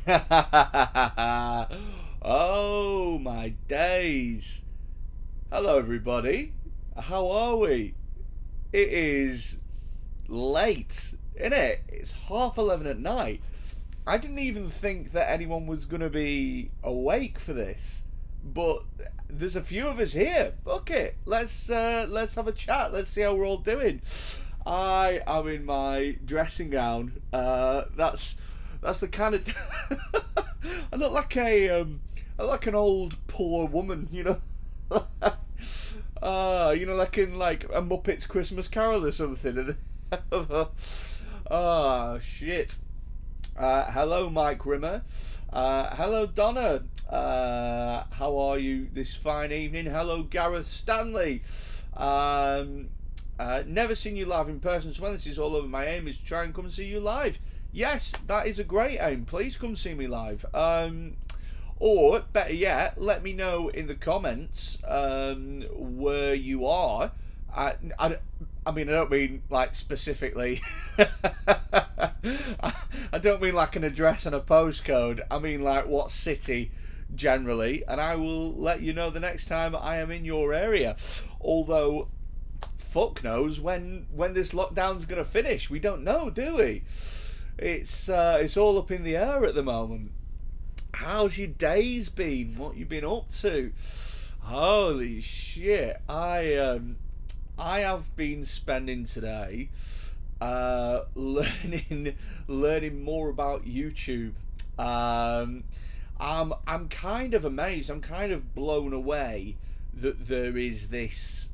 everybody. Oh my days. Hello everybody. How are we? It is late, isn't it? It's 11:30 at night. I didn't even think that anyone was going to be awake for this. But there's a few of us here. Fuck it. Let's have a chat. Let's see how we're all doing. I am in my dressing gown. That's the kind of I look like an old poor woman, you know. Like in like a Muppets Christmas Carol or something. Oh shit. Hello, Mike Rimmer. Hello, Donna. How are you this fine evening? Hello, Gareth Stanley. Never seen you live in person, so when this is all over, my aim is to try and come and see you live. Yes, that is a great aim. Please come see me live. Or, better yet, let me know in the comments where you are. I mean, I don't mean, like, specifically. I don't mean, like, an address and a postcode. I mean, like, what city, generally. And I will let you know the next time I am in your area. Although, fuck knows when this lockdown's going to finish. We don't know, do we? It's all up in the air at the moment. How's your days been? What you been up to? Holy shit! I have been spending today learning more about YouTube. I'm kind of amazed. I'm kind of blown away that there is this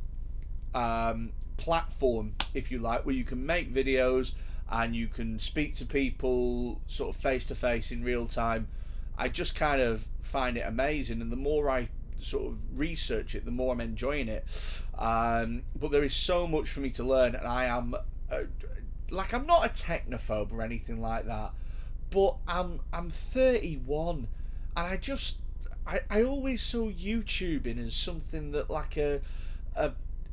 platform, if you like, where you can make videos and you can speak to people sort of face to face in real time. I just kind of find it amazing, and the more I sort of research it, the more I'm enjoying it. But there is so much for me to learn, and I am I'm not a technophobe or anything like that, but I'm 31, and I always saw YouTubing as something that like a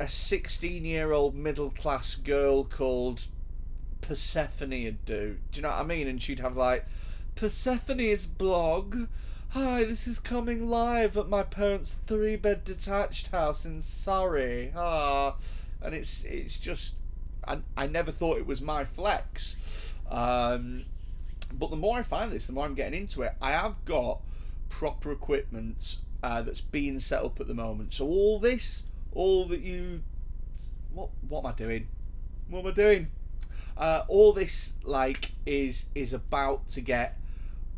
16-year-old middle class girl called Persephone would do. Do you know what I mean? And she'd have like Persephone's blog. Hi, this is coming live at my parents' 3-bed detached house in Surrey. And it's just I never thought it was my flex. But the more I find this, the more I'm getting into it. I have got proper equipment that's being set up at the moment. So what am I doing? What am I doing? All this is about to get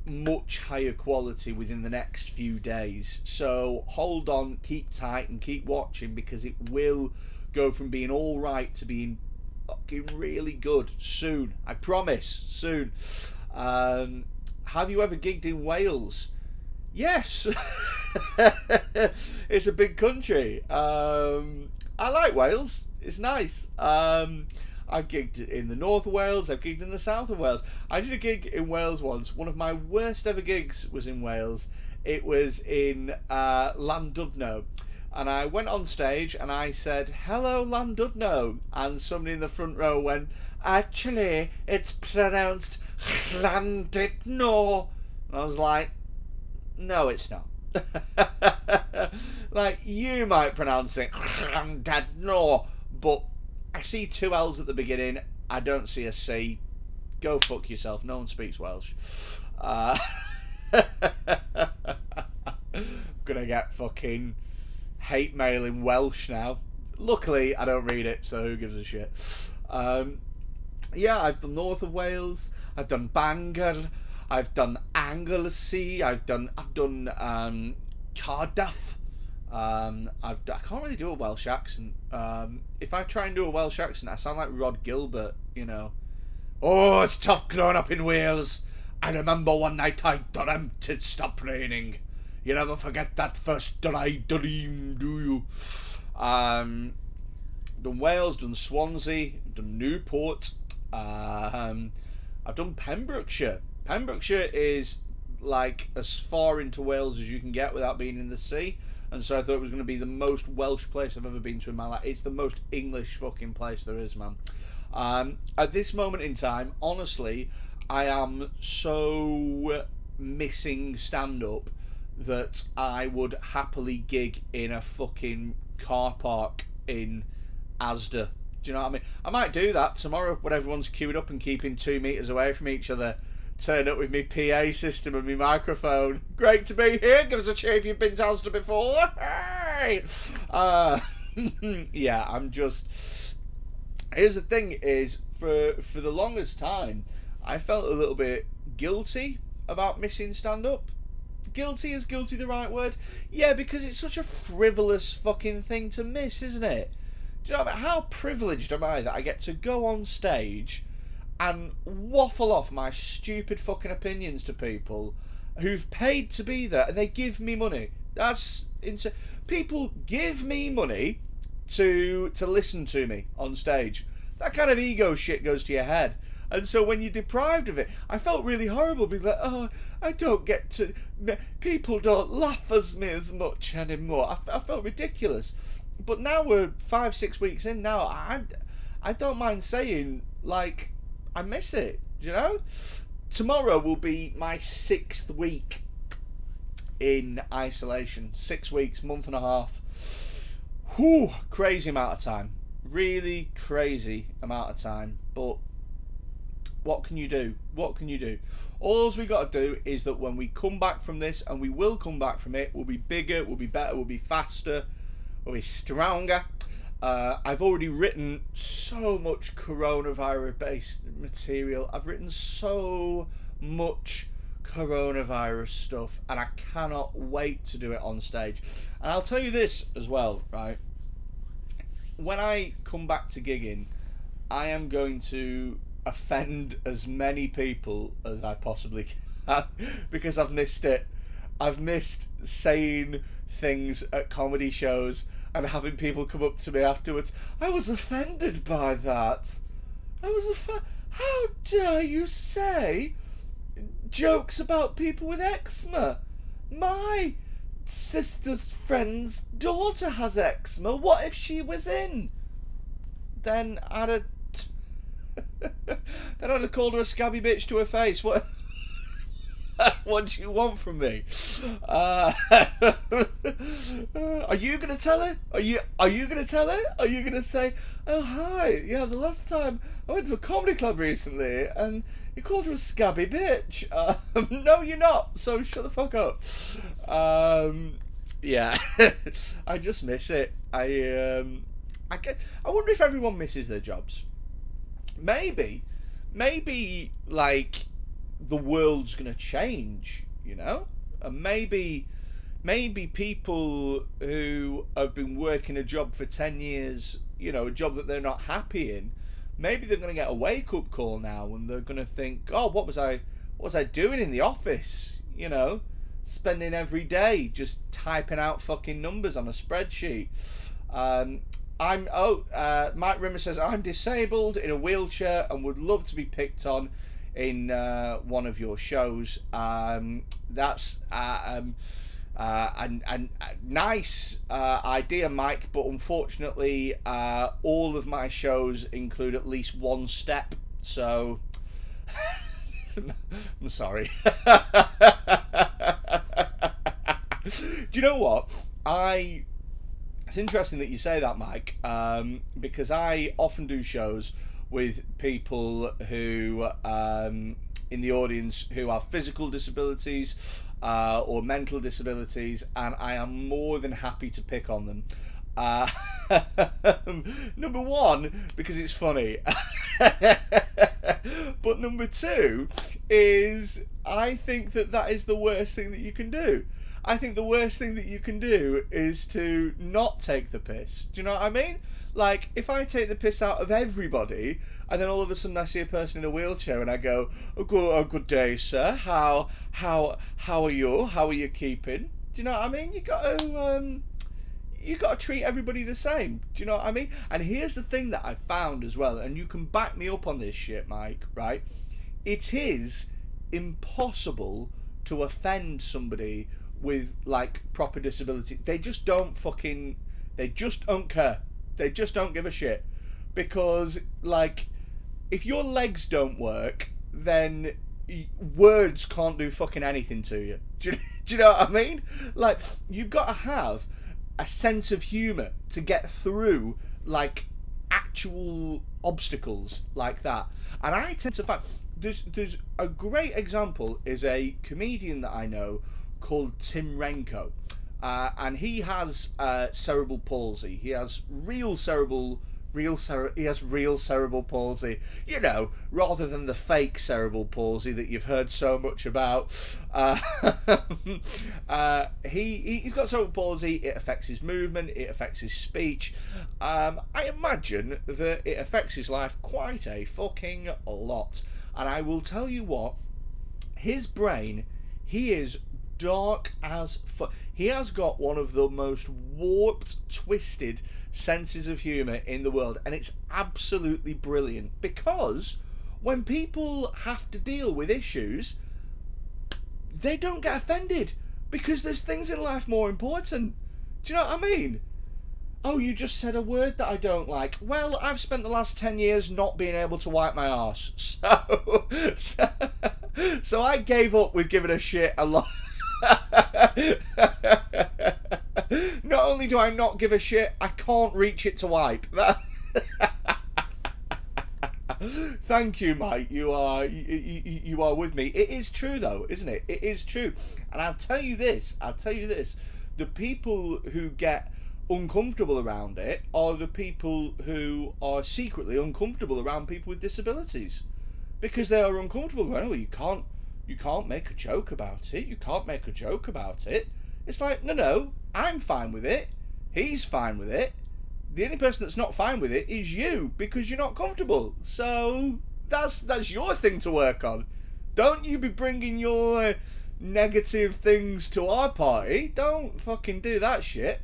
much higher quality within the next few days. So hold on, keep tight, and keep watching, because it will go from being all right to being fucking really good soon. I promise, soon. Have you ever gigged in Wales? Yes. It's a big country. I like Wales. It's nice. I've gigged in the north of Wales, I've gigged in the south of Wales. I did a gig in Wales once. One of my worst ever gigs was in Wales. It was in Llandudno. And I went on stage and I said, "Hello, Llandudno." And somebody in the front row went, "Actually, it's pronounced Llandudno." And I was like, "No, it's not." Like, you might pronounce it Llandudno, but I see 2 L's at the beginning. I don't see a C. Go fuck yourself. No one speaks Welsh. Gonna get fucking hate mail in Welsh now. Luckily, I don't read it, so who gives a shit? Yeah, I've done north of Wales. I've done Bangor. I've done Anglesey. I've done Cardiff. I can't really do a Welsh accent. If I try and do a Welsh accent, I sound like Rod Gilbert, you know. "Oh, it's tough growing up in Wales. I remember one night I dreamt it stopped raining. You never forget that first dry dream, do you?" Done Wales, done Swansea, done Newport. I've done Pembrokeshire. Pembrokeshire is like as far into Wales as you can get without being in the sea. And so I thought it was going to be the most Welsh place I've ever been to in my life. It's the most English fucking place there is, man. At this moment in time, honestly, I am so missing stand-up that I would happily gig in a fucking car park in Asda. Do you know what I mean? I might do that tomorrow when everyone's queued up and keeping 2 metres away from each other. Turn up with me PA system and me microphone. Great to be here. Give us a cheer if you've been to Asda before. Hey! Yeah, I'm just... Here's the thing is, for the longest time, I felt a little bit guilty about missing stand-up. Guilty, is guilty the right word? Yeah, because it's such a frivolous fucking thing to miss, isn't it? Do you know what I mean? How privileged am I that I get to go on stage and waffle off my stupid fucking opinions to people who've paid to be there and they give me money. That's insane. People give me money to listen to me on stage. That kind of ego shit goes to your head. And so when you're deprived of it, I felt really horrible being like, oh, I don't get to... People don't laugh as me as much anymore. I felt ridiculous. But now we're 5-6 weeks in now, I don't mind saying, like, I miss it, you know? Tomorrow will be my 6th week in isolation. 6 weeks, month and a half. Whew, crazy amount of time. Really crazy amount of time. But what can you do? What can you do? All we got to do is that when we come back from this, and we will come back from it, we'll be bigger, we'll be better, we'll be faster, we'll be stronger. I've already written so much coronavirus-based material. I've written so much coronavirus stuff, and I cannot wait to do it on stage. And I'll tell you this as well, right? When I come back to gigging, I am going to offend as many people as I possibly can because I've missed it. I've missed saying things at comedy shows and having people come up to me afterwards. I was offended by that. How dare you say jokes about people with eczema? My sister's friend's daughter has eczema. What if she was in? Then I'd have called her a scabby bitch to her face. What? What do you want from me? Are you gonna tell her? Are you gonna tell her? Are you gonna say, oh hi, yeah, the last time I went to a comedy club recently and you called her a scabby bitch? No, you're not. So shut the fuck up. Yeah, I just miss it. I wonder if everyone misses their jobs. Maybe like the world's gonna change, you know, and maybe people who have been working a job for 10 years, you know, a job that they're not happy in, maybe they're gonna get a wake-up call now and they're gonna think, oh, what was I doing in the office, you know, spending every day just typing out fucking numbers on a spreadsheet. Mike Rimmer says, I'm disabled in a wheelchair and would love to be picked on in one of your shows. That's a nice idea, Mike, but unfortunately all of my shows include at least one step, so I'm sorry. Do you know what? It's interesting that you say that, Mike, because I often do shows with people who, in the audience, who have physical disabilities or mental disabilities, and I am more than happy to pick on them. Number one, because it's funny. But number two is I think that is the worst thing that you can do. I think the worst thing that you can do is to not take the piss. Do you know what I mean? Like, if I take the piss out of everybody, and then all of a sudden I see a person in a wheelchair and I go, oh, good day, sir. How are you? How are you keeping? Do you know what I mean? You got to treat everybody the same. Do you know what I mean? And here's the thing that I found as well, and you can back me up on this shit, Mike, right? It is impossible to offend somebody with like proper disability. They just don't care. They just don't give a shit. Because like, if your legs don't work, then words can't do fucking anything to you. Do you know what I mean? Like, you've got to have a sense of humour to get through, like, actual obstacles like that. And I tend to find there's a great example is a comedian that I know called Tim Renko, and he has cerebral palsy. He has real cerebral palsy, you know, rather than the fake cerebral palsy that you've heard so much about. He's got cerebral palsy. It affects his movement, it affects his speech. I imagine that it affects his life quite a fucking lot. And I will tell you what, his brain, he is dark as fuck. He has got one of the most warped, twisted senses of humour in the world, and it's absolutely brilliant, because when people have to deal with issues, they don't get offended, because there's things in life more important. Do you know what I mean? Oh, you just said a word that I don't like. Well, I've spent the last 10 years not being able to wipe my arse, so I gave up with giving a shit a lot. Not only do I not give a shit, I can't reach it to wipe. Thank you, mate. You are with me. It is true, though, isn't it? It is true. And I'll tell you this. The people who get uncomfortable around it are the people who are secretly uncomfortable around people with disabilities, because they are uncomfortable going, oh, you can't make a joke about it. You can't make a joke about it. It's like, no, I'm fine with it. He's fine with it. The only person that's not fine with it is you, because you're not comfortable. So that's your thing to work on. Don't you be bringing your negative things to our party. Don't fucking do that shit.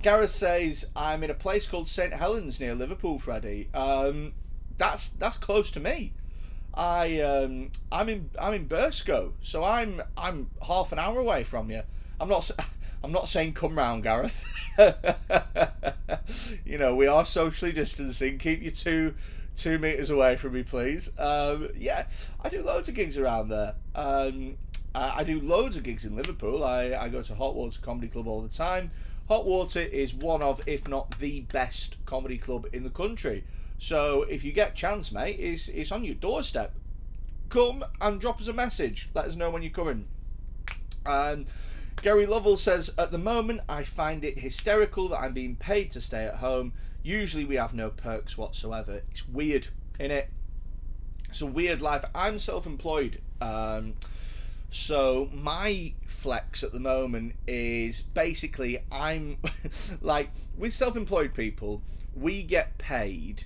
Gareth says, I'm in a place called St Helens near Liverpool, Freddie. That's close to me. I'm in Burscough, so I'm half an hour away from you. I'm not saying come round, Gareth. You know, we are socially distancing. Keep you two meters away from me, please. Yeah, I do loads of gigs around there. I do loads of gigs in Liverpool. I go to Hot Water Comedy Club all the time. Hot Water is one of, if not the best comedy club in the country. So if you get chance, mate, it's on your doorstep. Come and drop us a message. Let us know when you're coming. Gary Lovell says, at the moment, I find it hysterical that I'm being paid to stay at home. Usually we have no perks whatsoever. It's weird, innit? It's a weird life. I'm self-employed. So my flex at the moment is basically I'm like, with self-employed people, we get paid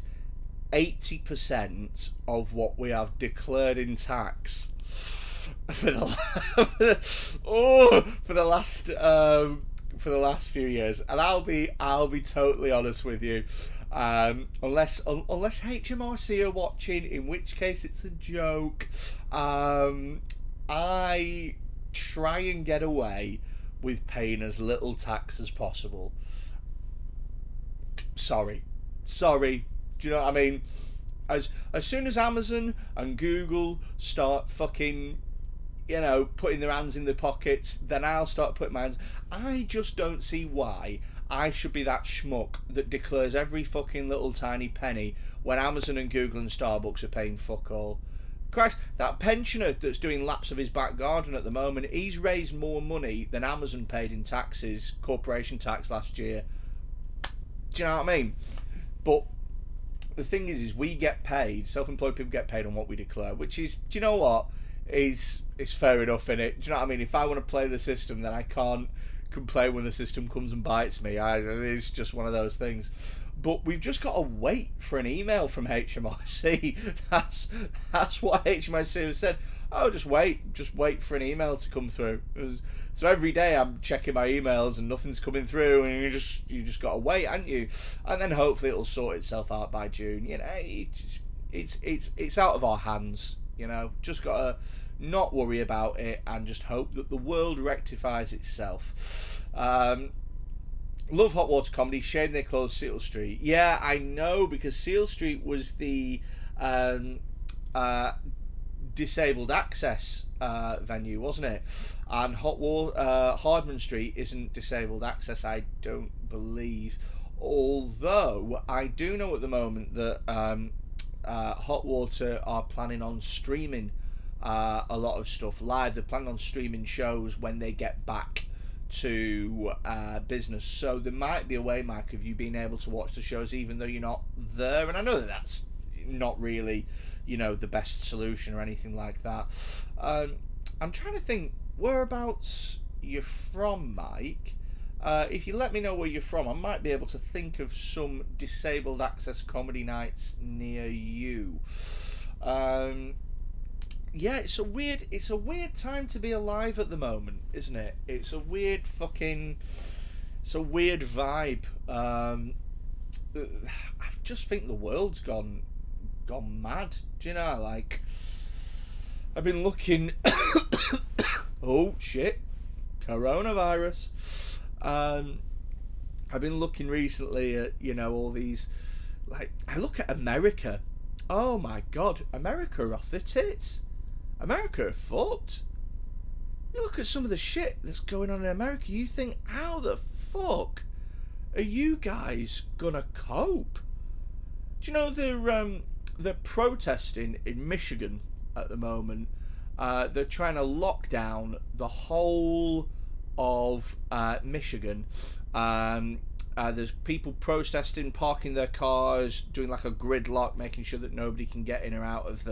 80% of what we have declared in tax for the last few years. And I'll be totally honest with you, unless HMRC are watching, in which case it's a joke. I try and get away with paying as little tax as possible. Sorry. Do you know what I mean? As soon as Amazon and Google start fucking, you know, putting their hands in their pockets, then I'll start putting my hands. I just don't see why I should be that schmuck that declares every fucking little tiny penny when Amazon and Google and Starbucks are paying fuck all. Christ, that pensioner that's doing laps of his back garden at the moment, he's raised more money than Amazon paid in taxes, corporation tax last year. Do you know what I mean? But the thing is we get paid, self-employed people get paid on what we declare, which is, do you know what, is fair enough, innit? Do you know what I mean? If I want to play the system, then I can't complain when the system comes and bites me. It's just one of those things. But we've just got to wait for an email from HMRC. That's what HMRC has said. Oh, just wait for an email to come through. So every day I'm checking my emails and nothing's coming through, and you just got to wait, haven't you? And then hopefully it'll sort itself out by June. You know, it's out of our hands. You know, just got to not worry about it and just hope that the world rectifies itself. Love Hot Water Comedy. Shame they closed Seal Street. Yeah, I know, because Seal Street was the disabled access venue, wasn't it? And Hardman Street isn't disabled access, I don't believe. Although I do know at the moment that Hot Water are planning on streaming a lot of stuff live. They're planning on streaming shows when they get back to business. So there might be a way, Mike, of you being able to watch the shows even though you're not there. And I know that that's not really, the best solution or anything like that. I'm trying to think whereabouts you're from, Mike. If you let me know where you're from, I might be able to think of some disabled access comedy nights near you. Yeah, it's a weird time to be alive at the moment, isn't it? It's a weird vibe. I just think the world's gone mad. Do you know? Like, I've been looking. Oh shit, coronavirus. I've been looking recently at all these. Like, I look at America. Oh my god, America are off their tits. America are fucked. You look at some of the shit that's going on in America, you think, how the fuck are you guys gonna cope? Do you know they're protesting in Michigan at the moment? They're trying to lock down the whole of Michigan. There's people protesting, parking their cars, doing like a gridlock, making sure that nobody can get in or out of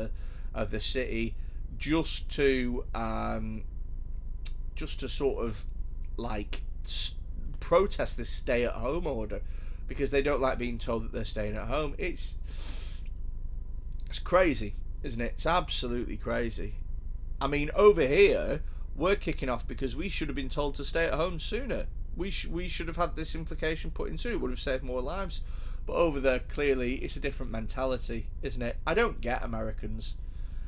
the city, just to sort of like protest this stay-at-home order, because they don't like being told that they're staying at home. It's crazy, isn't it? It's absolutely crazy. I mean, over here we're kicking off because we should have been told to stay at home sooner. We should have had this implication put in sooner. It would have saved more lives. But over there, clearly, it's a different mentality, isn't it? I don't get Americans.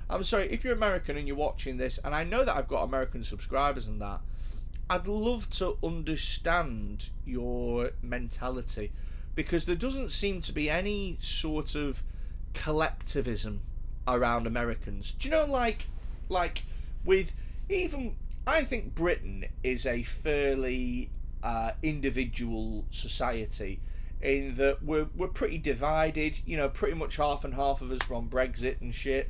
I'm sorry, if you're American and you're watching this, and I know that I've got American subscribers and that, I'd love to understand your mentality, because there doesn't seem to be any sort of collectivism around Americans. Do you know, like with even, I think Britain is a fairly individual society, in that we're pretty divided. Pretty much half and half of us were on Brexit and shit.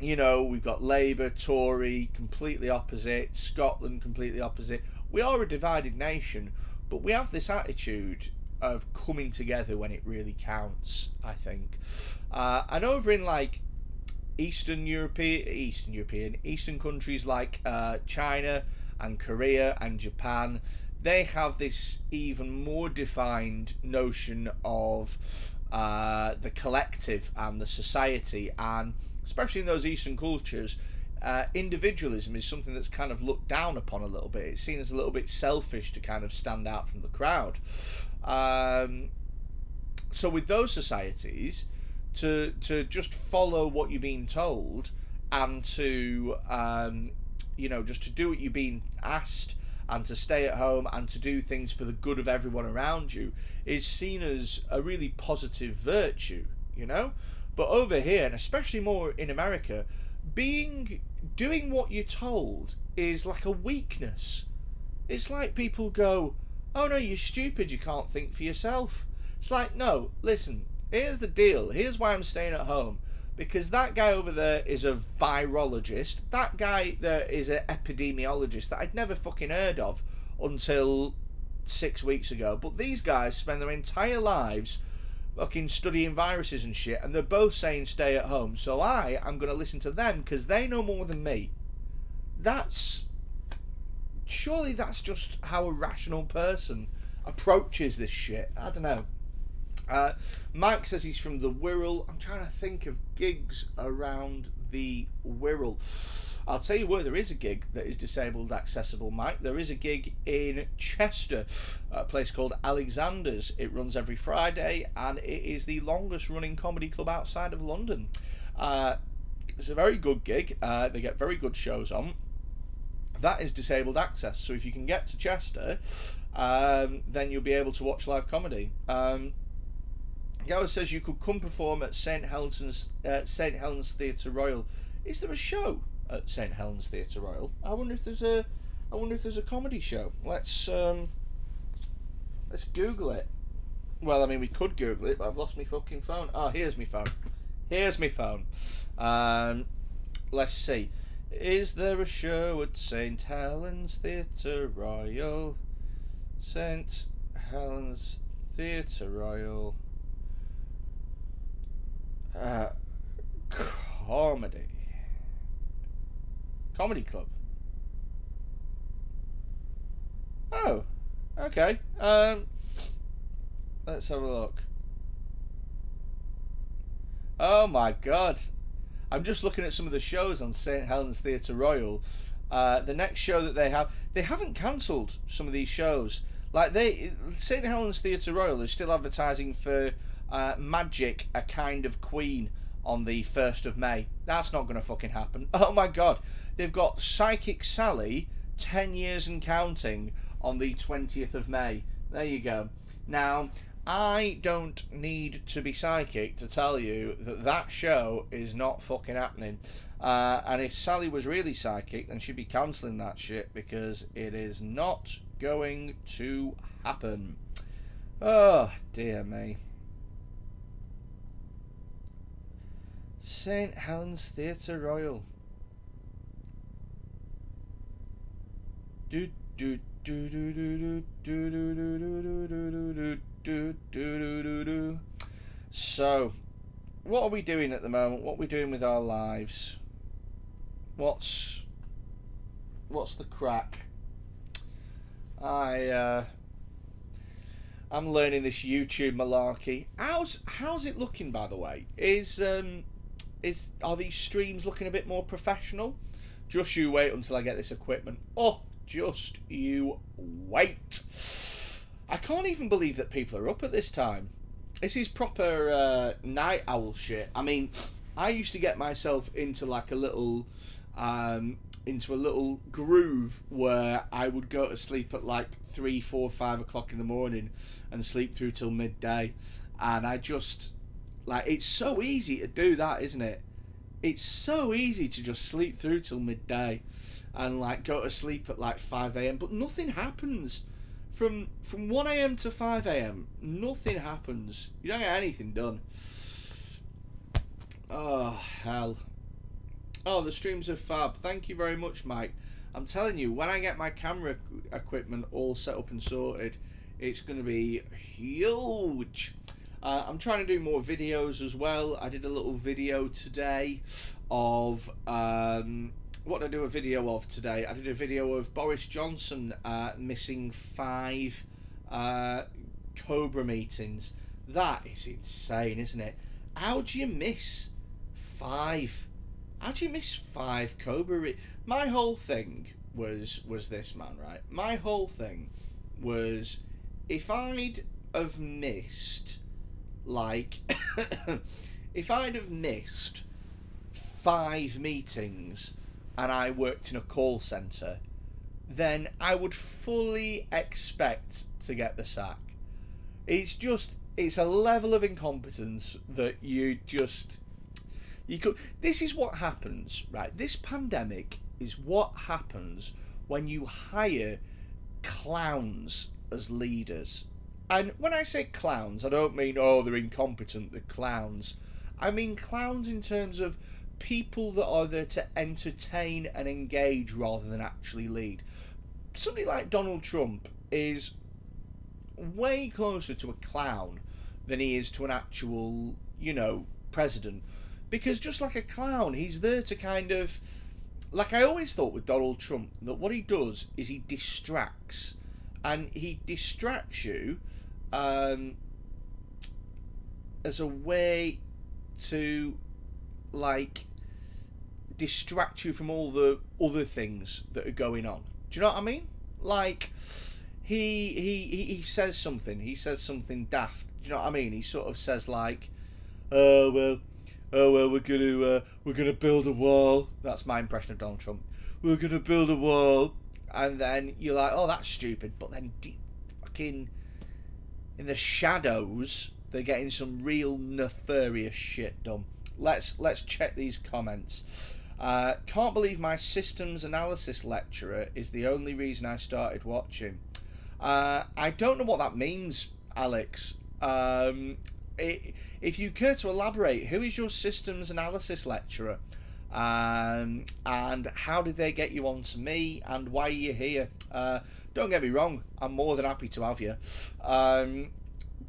We've got Labour, Tory, completely opposite. Scotland, completely opposite. We are a divided nation, but we have this attitude of coming together when it really counts, I think. And over in like Eastern countries like China and Korea and Japan, they have this even more defined notion of the collective and the society, and especially in those Eastern cultures, individualism is something that's kind of looked down upon a little bit. It's seen as a little bit selfish to kind of stand out from the crowd. So with those societies, to just follow what you're being told, and to just to do what you're being asked, and to stay at home and to do things for the good of everyone around you, is seen as a really positive virtue, But over here, and especially more in America, doing what you're told is like a weakness. It's like people go, oh no, you're stupid, you can't think for yourself. It's like, no, listen, here's the deal, here's why I'm staying at home. Because that guy over there is a virologist. That guy there is an epidemiologist that I'd never fucking heard of until 6 weeks ago. But these guys spend their entire lives fucking studying viruses and shit, and they're both saying stay at home. So I'm going to listen to them because they know more than me. Surely that's just how a rational person approaches this shit. I don't know. Mike says he's from the Wirral. I'm trying to think of gigs around the Wirral. I'll tell you where there is a gig that is disabled accessible, Mike. There is a gig in Chester, a place called Alexander's. It runs every Friday, and it is the longest running comedy club outside of London. It's a very good gig. They get very good shows on. That is disabled access, so if you can get to Chester, then you'll be able to watch live comedy. Gareth says you could come perform at St Helens Theatre Royal. Is there a show at St Helens Theatre Royal? I wonder if there's a comedy show. Let's Google it. Well, I mean, we could Google it, but I've lost my fucking phone. Oh, here's my phone. Let's see. Is there a show at St Helens Theatre Royal? St Helens Theatre Royal. Comedy club. Oh, okay. Let's have a look. Oh my god. I'm just looking at some of the shows on St Helens Theatre Royal. The next show that they haven't cancelled some of these shows. Like St Helens Theatre Royal is still advertising for Magic, A Kind of Queen on the 1st of May. That's not going to fucking happen. Oh my god. They've got Psychic Sally, 10 years and counting, on the 20th of May. There you go. Now, I don't need to be psychic to tell you that that show is not fucking happening. And if Sally was really psychic, then she'd be cancelling that shit, because it is not going to happen. Oh, dear me. St Helens Theatre Royal. Do do do do do do do do do do do do. So, what are we doing at the moment? What are we doing with our lives? What's the crack? I'm learning this YouTube malarkey. How's it looking, by the way? Are these streams looking a bit more professional? Just you wait until I get this equipment. Oh, just you wait. I can't even believe that people are up at this time. This is proper night owl shit. I mean, I used to get myself into like a little groove where I would go to sleep at like 3, 4, 5 o'clock in the morning and sleep through till midday. And I just, like, it's so easy to do that, isn't it? It's so easy to just sleep through till midday and like go to sleep at like 5 a.m. But nothing happens. From 1 a.m. to 5 a.m. nothing happens. You don't get anything done. Oh, hell. Oh, the streams are fab. Thank you very much, Mike. I'm telling you, when I get my camera equipment all set up and sorted, it's going to be huge. I'm trying to do more videos as well. I did a little video today of... what did I do a video of today? I did a video of Boris Johnson missing 5 Cobra meetings. That is insane, isn't it? How do you miss 5? How do you miss 5 Cobra? My whole thing was this, man, right? My whole thing was, if I'd have missed, like, if I'd have missed 5 meetings and I worked in a call centre, then I would fully expect to get the sack. It's a level of incompetence that you could. This is what happens, right? This pandemic is what happens when you hire clowns as leaders. And when I say clowns, I don't mean, oh, they're incompetent, they're clowns. I mean clowns in terms of people that are there to entertain and engage rather than actually lead. Somebody like Donald Trump is way closer to a clown than he is to an actual, president. Because just like a clown, he's there to kind of... Like, I always thought with Donald Trump that what he does is he distracts. And he distracts you as a way to, like, distract you from all the other things that are going on. Do you know what I mean? Like, he says something. He says something daft. Do you know what I mean? He sort of says, like, we're gonna build a wall. That's my impression of Donald Trump. We're gonna build a wall, and then you're like, oh, that's stupid. But then, fucking in the shadows, They're getting some real nefarious shit done. Let's check these comments. Can't believe my systems analysis lecturer is the only reason I started watching. I don't know what that means, Alex. If you care to elaborate, who is your systems analysis lecturer? And how did they get you onto me, and why are you here? Don't get me wrong, I'm more than happy to have you.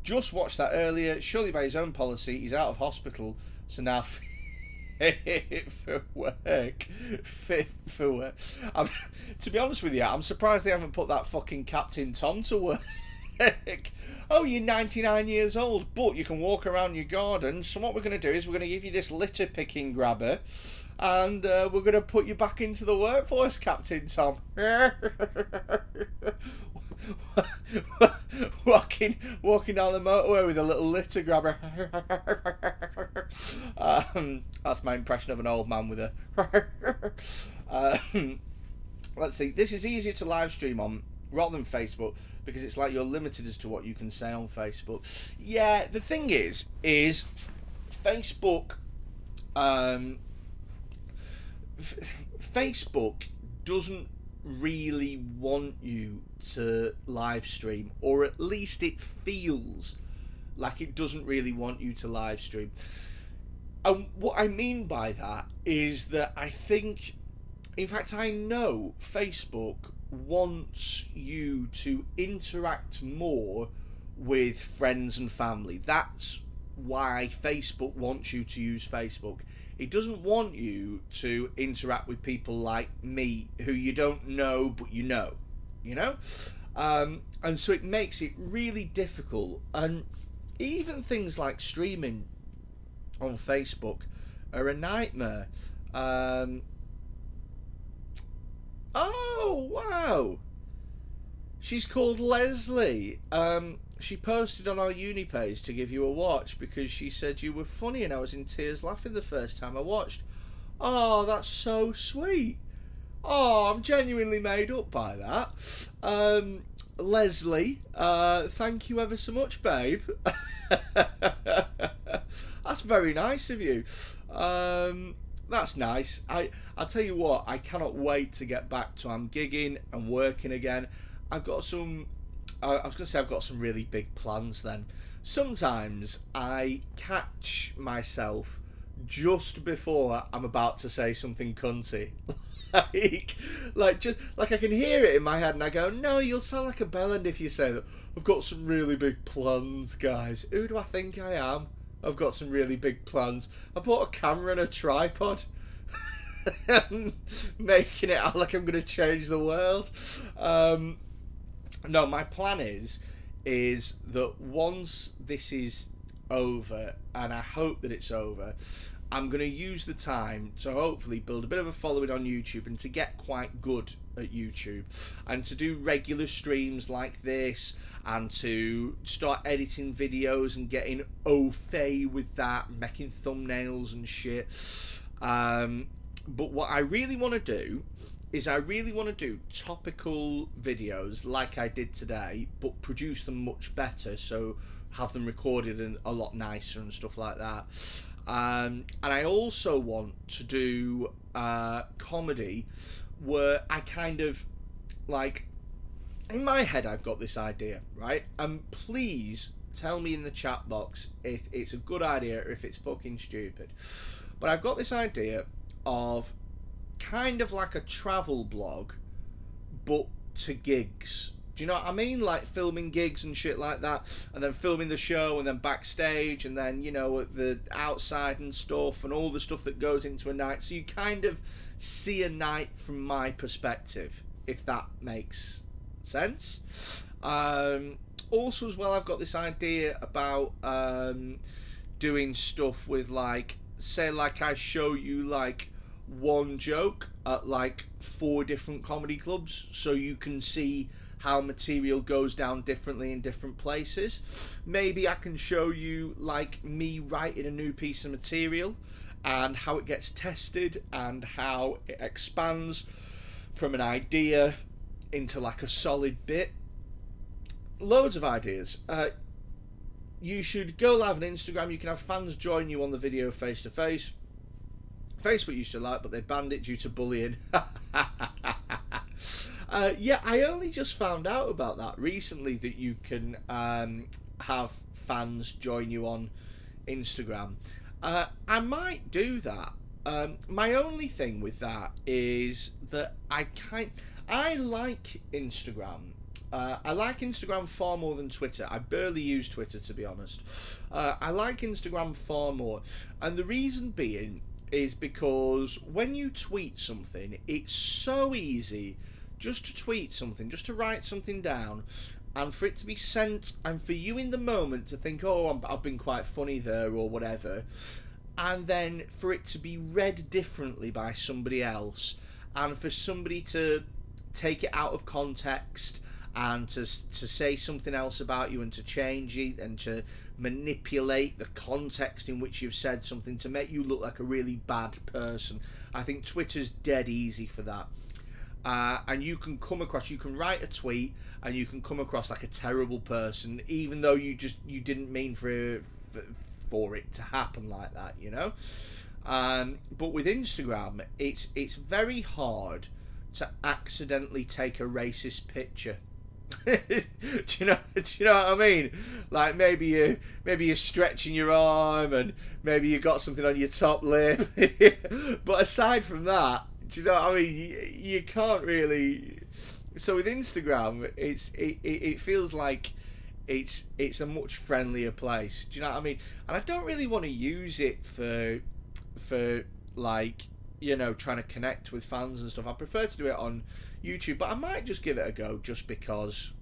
Just watched that earlier. Surely by his own policy, he's out of hospital, so now fit for work. Fit for work. To be honest with you, I'm surprised they haven't put that fucking Captain Tom to work. Oh, you're 99 years old, but you can walk around your garden. So what we're going to do is we're going to give you this litter picking grabber, and we're going to put you back into the workforce, Captain Tom. walking down the motorway with a little litter grabber. That's my impression of an old man with a. Let's see. This is easier to live stream on rather than Facebook, because it's like you're limited as to what you can say on Facebook. Yeah, the thing is Facebook. Facebook doesn't really want you to live stream, or at least it feels like it doesn't really want you to live stream. And what I mean by that is that I think, in fact, I know Facebook wants you to interact more with friends and family. That's why Facebook wants you to use Facebook. It doesn't want you to interact with people like me who you don't know but you know. And so it makes it really difficult. And even things like streaming on Facebook are a nightmare. Oh, wow. She's called Leslie. She posted on our uni page to give you a watch because she said you were funny and I was in tears laughing the first time I watched. Oh, that's so sweet. Oh, I'm genuinely made up by that. Leslie, thank you ever so much, babe. That's very nice of you. That's nice. I'll tell you what, I cannot wait to get back to gigging and working again. I've got some really big plans then. Sometimes I catch myself just before I'm about to say something cunty. like I can hear it in my head and I go, no, you'll sound like a bellend if you say that. I've got some really big plans, guys. Who do I think I am? I've got some really big plans. I bought a camera and a tripod. Making it out like I'm going to change the world. No, my plan is that once this is over, and I hope that it's over, I'm going to use the time to hopefully build a bit of a following on YouTube and to get quite good at YouTube and to do regular streams like this and to start editing videos and getting au fait with that, making thumbnails and shit. But what I really want to do is topical videos like I did today, but produce them much better, so have them recorded and a lot nicer and stuff like that. And I also want to do comedy where I kind of, like, in my head I've got this idea, right? And please tell me in the chat box if it's a good idea or if it's fucking stupid. But I've got this idea of kind of like a travel blog, but to gigs. Do you know what I mean? Like filming gigs and shit like that, and then filming the show, and then backstage, and then, you know, the outside and stuff, and all the stuff that goes into a night. So you kind of see a night from my perspective, if that makes sense. Also, as well, I've got this idea about doing stuff with, like, say, like I show you, like, one joke at, like, 4 different comedy clubs, so you can see how material goes down differently in different places. Maybe I can show you, like, me writing a new piece of material and how it gets tested and how it expands from an idea into, like, a solid bit. Loads of ideas. you should go live on Instagram. You can have fans join you on the video face to face. Facebook used to like, but they banned it due to bullying. Yeah, I only just found out about that recently, that you can have fans join you on Instagram. I might do that. My only thing with that is that I like Instagram. I like Instagram far more than Twitter. I barely use Twitter, to be honest. I like Instagram far more, and the reason being is because when you tweet something, it's so easy just to tweet something, just to write something down, and for it to be sent, and for you in the moment to think, oh, I've been quite funny there, or whatever, and then for it to be read differently by somebody else, and for somebody to take it out of context and to say something else about you and to change it and to manipulate the context in which you've said something to make you look like a really bad person. I think Twitter's dead easy for that. And you can write a tweet and you can come across like a terrible person, even though you didn't mean for it to happen like that, you know. But with Instagram, it's very hard to accidentally take a racist picture. do you know what I mean? Like maybe you're stretching your arm and maybe you got something on your top lip. But aside from that, do you know what I mean? You can't really. So with Instagram, it feels like it's a much friendlier place. Do you know what I mean? And I don't really want to use it for like, you know, trying to connect with fans and stuff. I prefer to do it on YouTube, but I might just give it a go just because.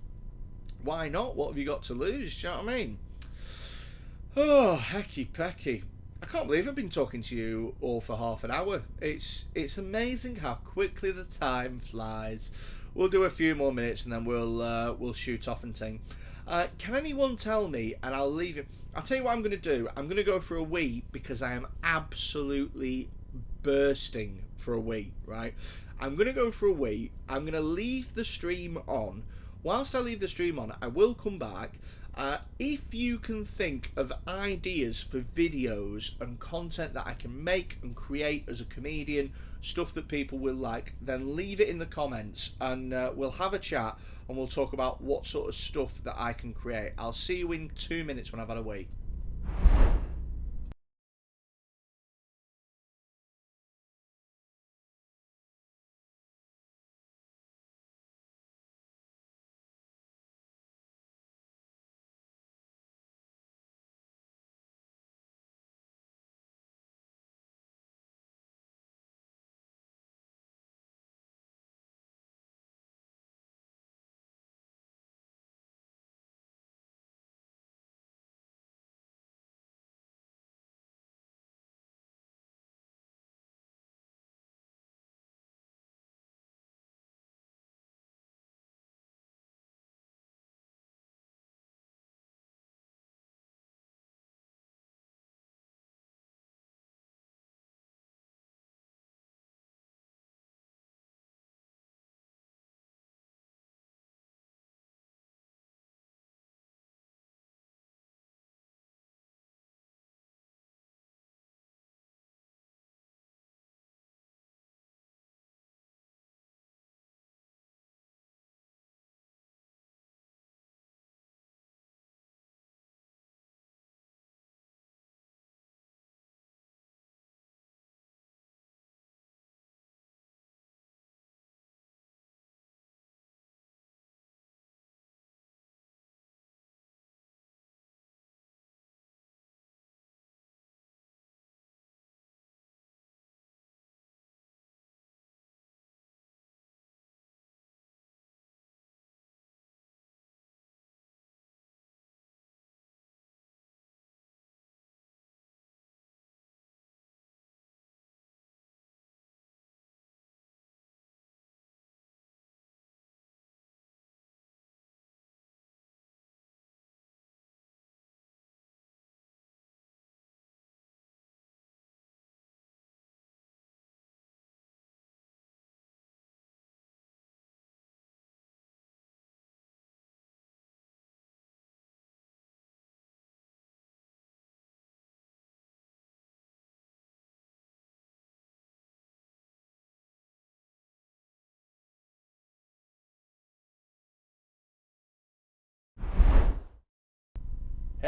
Why not? What have you got to lose? Do you know what I mean? Oh, hecky pecky. I can't believe I've been talking to you all for half an hour. It's amazing how quickly the time flies. We'll do a few more minutes and then we'll shoot off and thing. Can anyone tell me? And I'll leave you. I'll tell you what I'm going to do. I'm going to go for a wee because I am absolutely bursting for a wee. Right? I'm going to go for a wee. I'm going to leave the stream on. Whilst I leave the stream on, I will come back. If you can think of ideas for videos and content that I can make and create as a comedian, stuff that people will like, then leave it in the comments and we'll have a chat and we'll talk about what sort of stuff that I can create. I'll see you in 2 minutes when I've had a wee.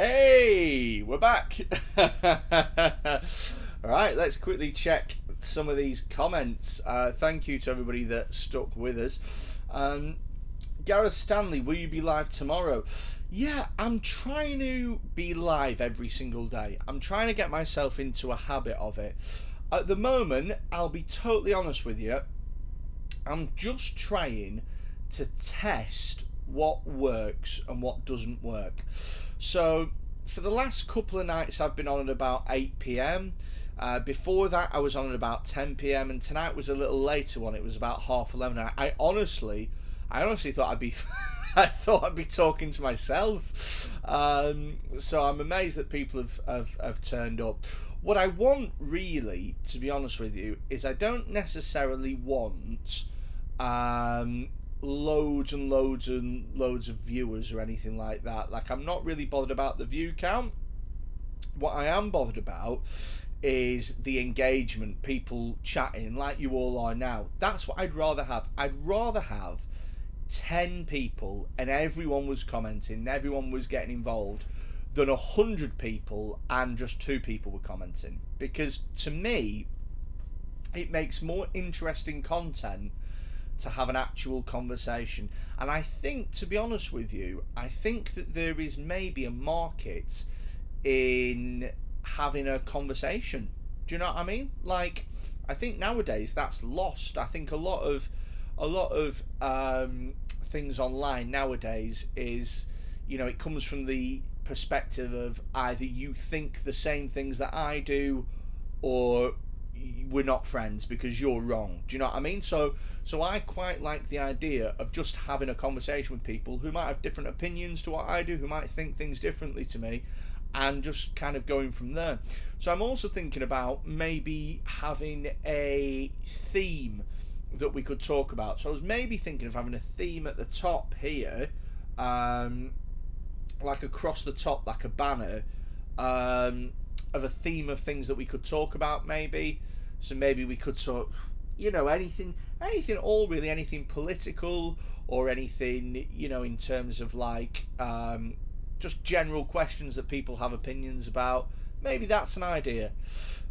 Hey, we're back. All right, let's quickly check some of these comments. Thank you to everybody that stuck with us. Gareth Stanley, will you be live tomorrow? Yeah, I'm trying to be live every single day. I'm trying to get myself into a habit of it. At the moment, I'll be totally honest with you, I'm just trying to test what works and what doesn't work. So for the last couple of nights I've been on at about 8 p.m. Before that I was on at about 10 p.m. and tonight was a little later one. It was about 11:30. I honestly thought I'd be I thought I'd be talking to myself. So I'm amazed that people have turned up. What I want really, to be honest with you, is I don't necessarily want loads and loads and loads of viewers or anything like that. Like, I'm not really bothered about the view count. What I am bothered about is the engagement, people chatting like you all are now. That's what I'd rather have. I'd rather have 10 people and everyone was commenting, everyone was getting involved, than 100 people and just 2 people were commenting. Because to me, it makes more interesting content to have an actual conversation. And I think, to be honest with you, I think that there is maybe a market in having a conversation. Do you know what I mean? Like, I think nowadays that's lost. I think a lot of things online nowadays is, you know, it comes from the perspective of either you think the same things that I do, or we're not friends because you're wrong. Do you know what I mean? So I quite like the idea of just having a conversation with people who might have different opinions to what I do, who might think things differently to me, and just kind of going from there. So I'm also thinking about maybe having a theme that we could talk about. So I was maybe thinking of having a theme at the top here, like across the top, like a banner, of a theme of things that we could talk about maybe. So maybe we could talk, you know, anything at all really, anything political or anything, you know, in terms of like just general questions that people have opinions about. Maybe that's an idea.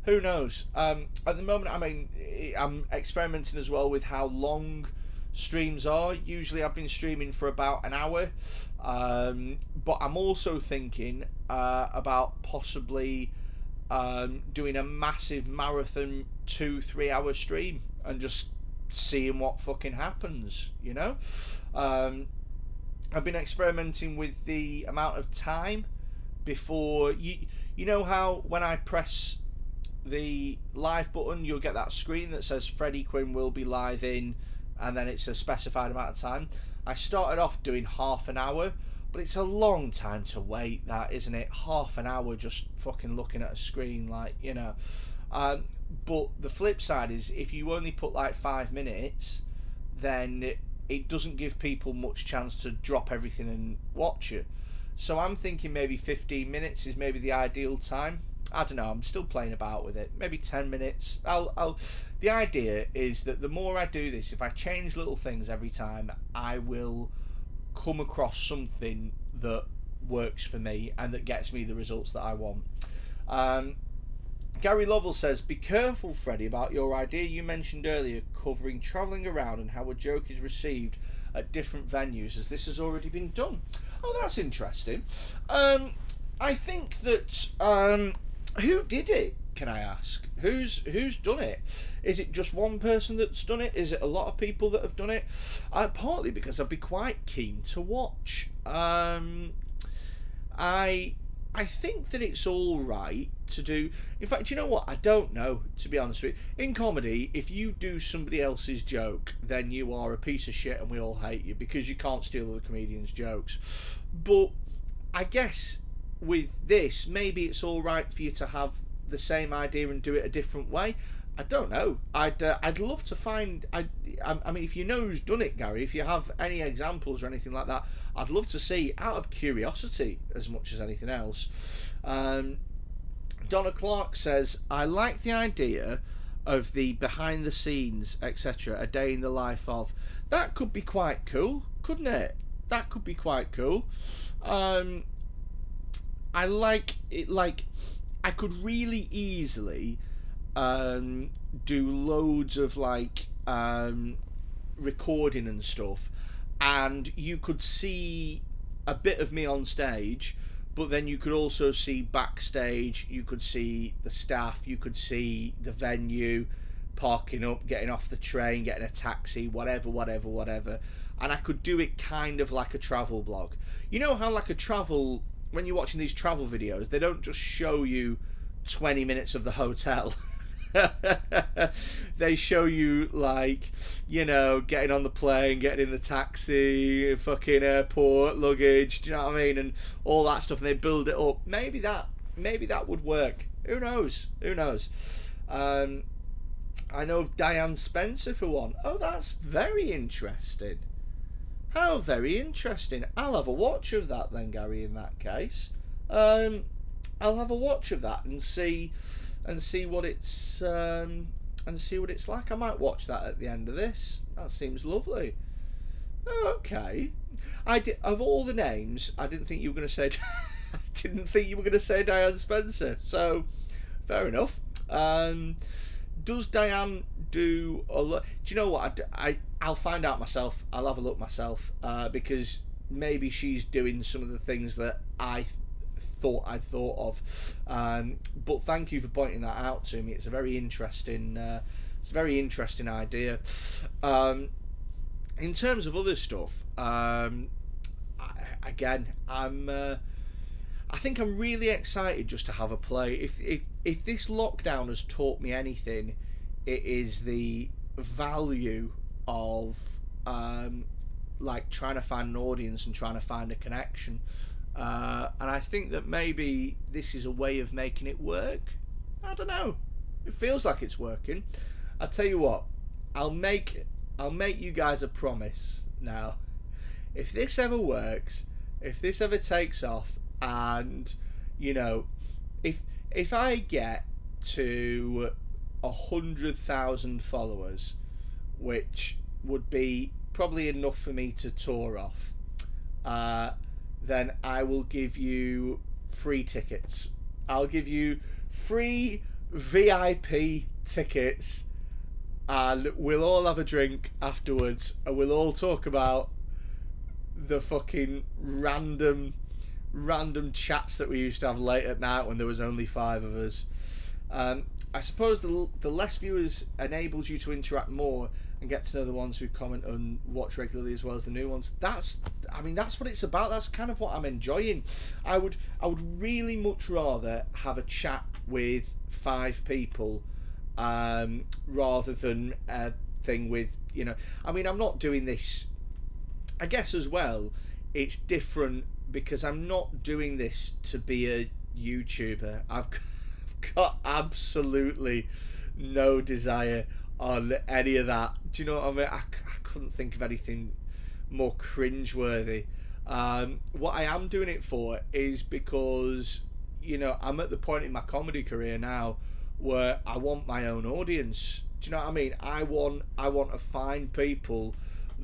Who knows? At the moment, I mean, I'm experimenting as well with how long streams are. Usually I've been streaming for about an hour, but I'm also thinking about possibly doing a massive marathon 2-3 hour stream and just seeing what fucking happens, you know. I've been experimenting with the amount of time before you know how when I press the live button you'll get that screen that says Freddie Quinn will be live in, and then it's a specified amount of time. I started off doing half an hour, but it's a long time to wait, that, isn't it? Half an hour just fucking looking at a screen, like, you know. But the flip side is, if you only put like 5 minutes, then it doesn't give people much chance to drop everything and watch it. So I'm thinking maybe 15 minutes is maybe the ideal time. I don't know, I'm still playing about with it. Maybe 10 minutes. The idea is that the more I do this, if I change little things every time, I will come across something that works for me and that gets me the results that I want. Gary Lovell says, be careful, Freddie, about your idea you mentioned earlier covering travelling around and how a joke is received at different venues, as this has already been done. Oh, that's interesting. I think that who did it, can I ask? Who's done it? Is it just one person that's done it? Is it a lot of people that have done it? Partly because I'd be quite keen to watch. I think that it's all right to do. In fact, you know what? I don't know, to be honest with you. In comedy, if you do somebody else's joke, then you are a piece of shit and we all hate you because you can't steal other comedians' jokes. But I guess with this, maybe it's all right for you to have the same idea and do it a different way. I don't know. I'd love to find. I mean, if you know who's done it, Gary, if you have any examples or anything like that, I'd love to see, out of curiosity as much as anything else. Donna Clark says, I like the idea of the behind the scenes, etc., a day in the life of. That could be quite cool, couldn't it? That could be quite cool. I like it. Like, I could really easily do loads of like recording and stuff, and you could see a bit of me on stage, but then you could also see backstage, you could see the staff, you could see the venue, parking up, getting off the train, getting a taxi, whatever, and I could do it kind of like a travel blog. You know how like a travel, when you're watching these travel videos, they don't just show you 20 minutes of the hotel. They show you, like, you know, getting on the plane, getting in the taxi, fucking airport luggage, do you know what I mean, and all that stuff, and they build it up. Maybe that would work. Who knows? I know of Diane Spencer for one. Oh, that's very interesting. How very interesting. I'll have a watch of that then, Gary, in that case. I'll have a watch of that and see what it's like. I might watch that at the end of this. That seems lovely. Oh, okay. Of all the names, I didn't think you were going to say Diane Spencer. So, fair enough. Does Diane do a lot? Do you know what? I'll find out myself. I'll have a look myself, because maybe she's doing some of the things that I thought I'd thought of. But thank you for pointing that out to me. It's a very interesting idea. In terms of other stuff, I think I'm really excited just to have a play. If this lockdown has taught me anything, it is the value of like trying to find an audience and trying to find a connection. And I think that maybe this is a way of making it work. I don't know. It feels like it's working. I'll tell you what. I'll make you guys a promise now. If this ever works, if this ever takes off, and you know, if I get to 100,000 followers, which would be probably enough for me to tour off, then I will give you free tickets. I'll give you free VIP tickets, and we'll all have a drink afterwards, and we'll all talk about the fucking random chats that we used to have late at night when there was only 5 of us. I suppose the less viewers enables you to interact more and get to know the ones who comment and watch regularly as well as the new ones. That's what it's about. That's kind of what I'm enjoying. I would really much rather have a chat with 5 people rather than a thing with, you know, I mean, I'm not doing this, I guess as well, it's different because I'm not doing this to be a YouTuber. I've got absolutely no desire on any of that. Do you know what I mean? I couldn't think of anything more cringeworthy. What I am doing it for is because, you know, I'm at the point in my comedy career now where I want my own audience. Do you know what I mean? I want to find people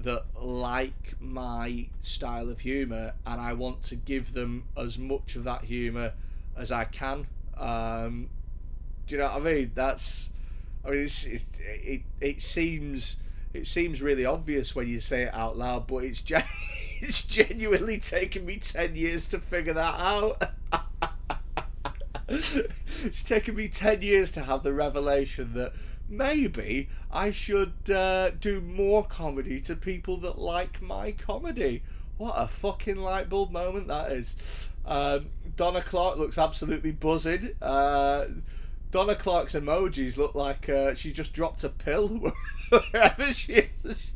that like my style of humour, and I want to give them as much of that humour as I can. Do you know what I mean? It seems really obvious when you say it out loud, but it's genuinely taken me 10 years to figure that out. It's taken me 10 years to have the revelation that maybe I should do more comedy to people that like my comedy. What a fucking light bulb moment that is. Donna Clark looks absolutely buzzing. Donna Clark's emojis look like she just dropped a pill wherever she is.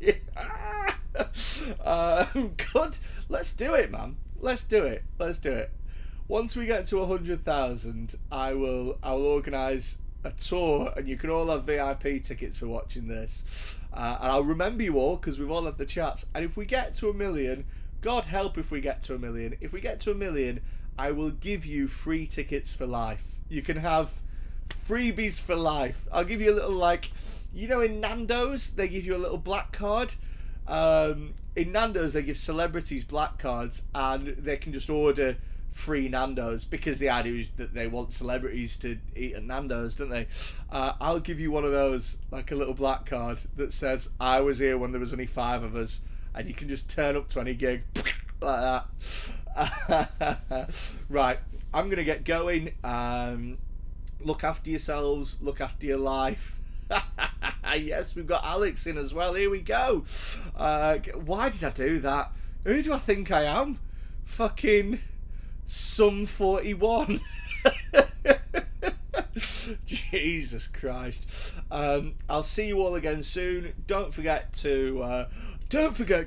Good. Let's do it, man. Let's do it. Once we get to 100,000, I'll organise a tour, and you can all have VIP tickets for watching this. And I'll remember you all because we've all had the chats. And if we get to 1 million, God help if we get to 1 million. If we get to 1 million, I will give you free tickets for life. You can have freebies for life. I'll give you a little, like, you know, in Nando's they give you a little black card. In Nando's they give celebrities black cards, and they can just order free Nando's, because the idea is that they want celebrities to eat at Nando's, don't they? I'll give you one of those, like a little black card that says I was here when there was only 5 of us, and you can just turn up to any gig like that. Right, I'm gonna get going. Look after yourselves, look after your life. Yes, we've got Alex in as well. Here we go. Why did I do that? Who do I think I am? Fucking Sum 41. Jesus Christ. I'll see you all again soon. Don't forget,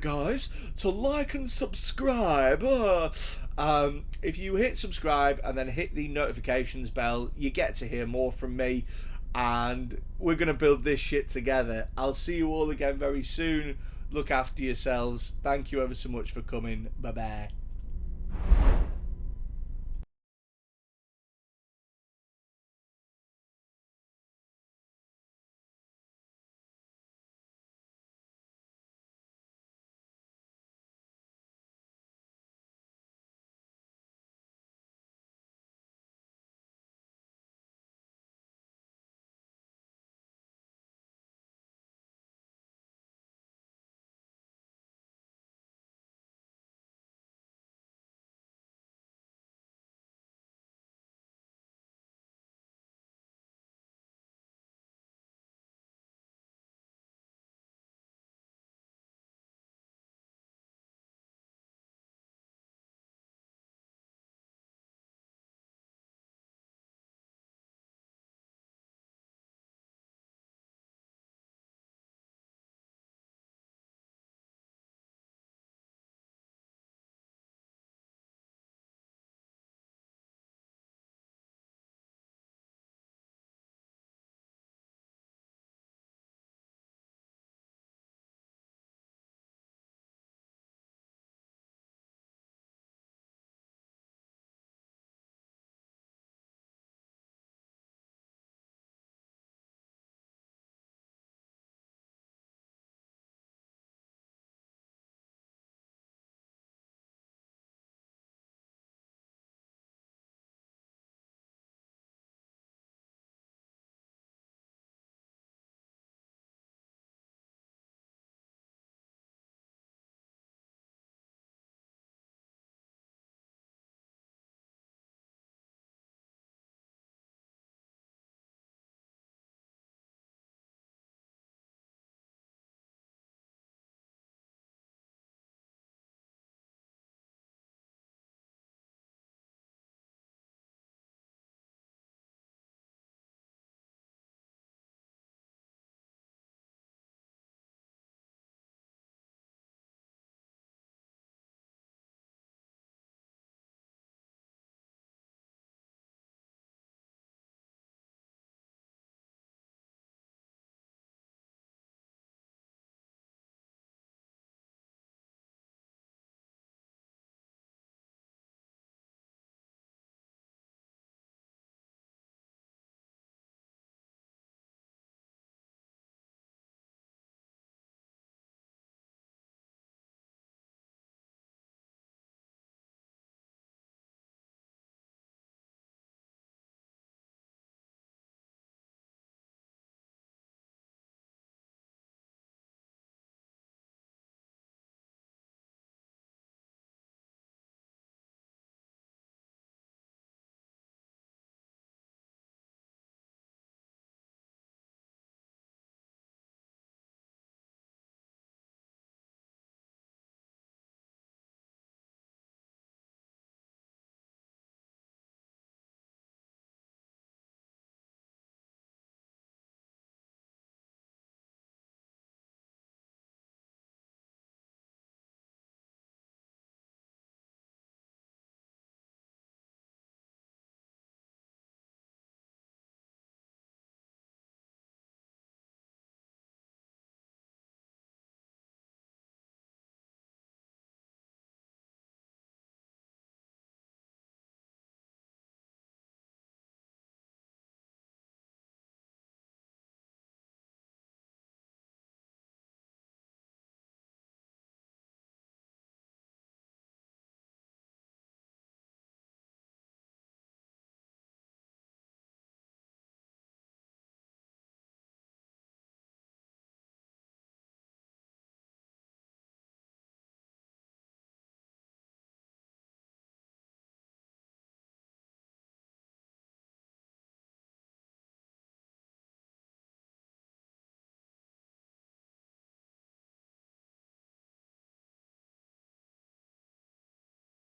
guys, to like and subscribe. If you hit subscribe and then hit the notifications bell, you get to hear more from me, and we're going to build this shit together. I'll see you all again very soon. Look after yourselves. Thank you ever so much for coming. Bye-bye.